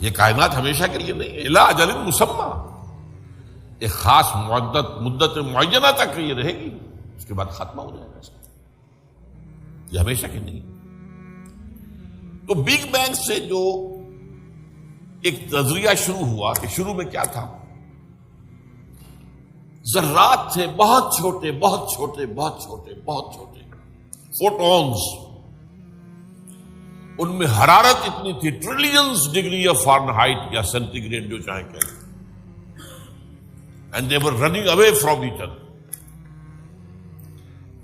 یہ کائنات ہمیشہ کے لیے نہیں ہے، الی اجل مسمى، ایک خاص مدت معینہ تک یہ رہے گی، اس کے بعد ختم ہو جائے گا، یہ ہمیشہ کے نہیں۔ تو بگ بینگ سے جو ایک نظریہ شروع ہوا کہ شروع میں کیا تھا، ذرات تھے، بہت چھوٹے بہت چھوٹے بہت چھوٹے بہت چھوٹے، فوٹونز، ان میں حرارت اتنی تھی، ٹریلینز ڈگری آف فارنہائٹ یا سینٹی گریڈ جو چاہیں کہیں، and they were running away from each other.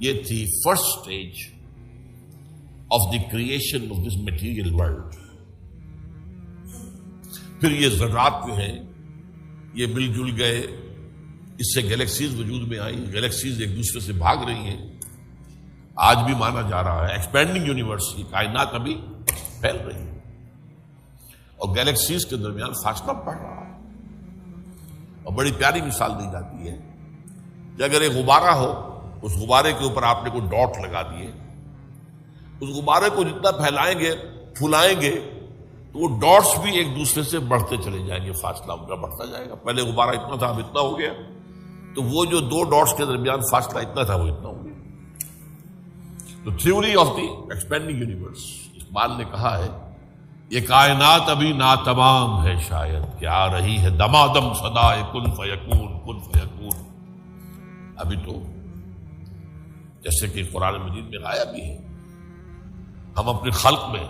یہ تھی first stage of the creation of this material world. پھر یہ ذرات جو ہیں یہ مل جل گئے، اس سے گیلیکسیز وجود میں آئی، گیلیکسیز ایک دوسرے سے بھاگ رہی ہیں، آج بھی مانا جا رہا ہے ایکسپینڈنگ یونیورس، یہ کائنات ابھی پھیل رہی ہے اور گیلیکسیز کے درمیان فاصلہ بڑھ رہا ہے۔ اور بڑی پیاری مثال دی جاتی ہے کہ اگر ایک غبارہ ہو، اس غبارے کے اوپر آپ نے کوئی ڈاٹ لگا دیے، اس غبارے کو جتنا پھیلائیں گے پھلائیں گے تو وہ ڈاٹس بھی ایک دوسرے سے بڑھتے چلے جائیں گے، فاصلہ ان کا بڑھتا جائے گا۔ پہلے غبارہ اتنا تھا، اب اتنا ہو گیا، تو وہ جو دو ڈاٹس کے درمیان فاصلہ اتنا تھا وہ اتنا ہو گیا۔ تو theory of the expanding universe, Iqbal نے کہا ہے یہ کائنات ابھی ناتمام ہے، شاید کہ آ رہی ہے دمادم صدائے کن فیکون کن فیکون۔ ابھی تو جیسے کہ قرآن مجید میں آیا بھی ہے، ہم اپنے خلق میں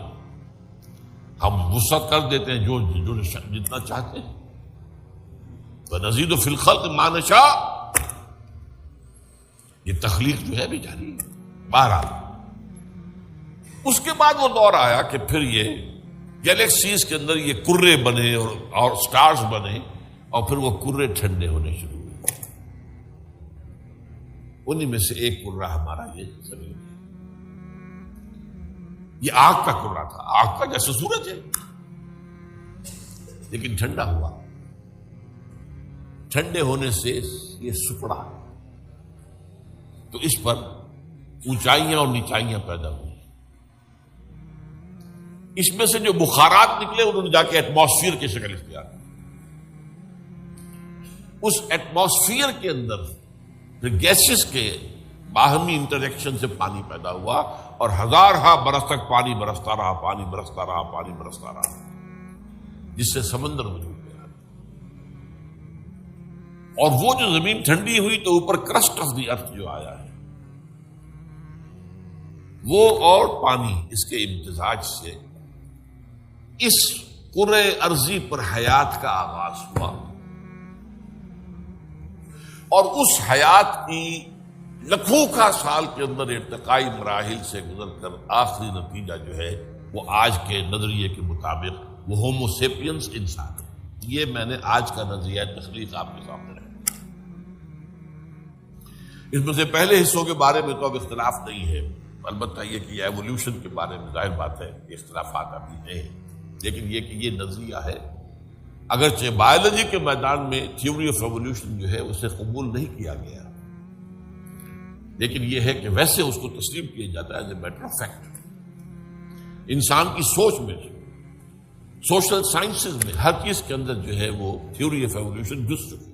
ہم وسعت کر دیتے ہیں جو جتنا چاہتے ہیں، وَنَزِيدُ فِي الْخَلْقِ مَا نَشَاءُ، یہ تخلیق جو ہے بھی جاری ہے۔ بہرحال اس کے بعد وہ دور آیا کہ پھر یہ گیلیکسیز کے اندر یہ کرے بنے اور سٹارز بنے، اور پھر وہ کرے ٹھنڈے ہونے شروع ہوئے۔ انہی میں سے ایک کرہ ہمارا یہ زمین ہے۔ یہ آگ کا کرہ تھا، آگ کا جیسے سورج ہے، لیکن ٹھنڈا ہوا، ٹھنڈے ہونے سے یہ سکڑا، تو اس پر اونچائیاں اور نیچائیاں پیدا ہوئی۔ اس میں سے جو بخارات نکلے انہوں نے جا کے ایٹماسفیئر کی شکل اختیار کی۔ اس ایٹماسفیئر کے اندر پھر گیسز کے باہمی انٹریکشن سے پانی پیدا ہوا، اور ہزارہا برس تک پانی برستا رہا، پانی برستا رہا، پانی برستا رہا، جس سے سمندر وجود میں آیا۔ اور وہ جو زمین ٹھنڈی ہوئی تو اوپر کرسٹ آف دی ارتھ جو آیا ہے، وہ اور پانی اس کے امتزاج سے اس کرۂ ارضی پر حیات کا آغاز ہوا، اور اس حیات کی لکھوں کا سال کے اندر ارتقائی مراحل سے گزر کر آخری نتیجہ جو ہے وہ آج کے نظریے کے مطابق وہ ہومو سیپینس انسان ہے۔ یہ میں نے آج کا نظریہ تخلیق آپ کے سامنے رکھا۔ اس میں سے پہلے حصوں کے بارے میں تو اب اختلاف نہیں ہے، البتہ یہ کہ ایولیوشن کے بارے میں ظاہر بات ہے کہ اختلافات ابھی ہیں، لیکن یہ کہ یہ نظریہ ہے، اگرچہ بایولوجی کے میدان میں تھیوری آف ایولیوشن جو ہے اسے قبول نہیں کیا گیا، لیکن یہ ہے کہ ویسے اس کو تسلیم کیا جاتا ہے as a matter of fact. انسان کی سوچ میں، سوشل سائنسز میں ہر چیز کے اندر جو ہے وہ تھیوری آف ایولیوشن گھس چکی ہے۔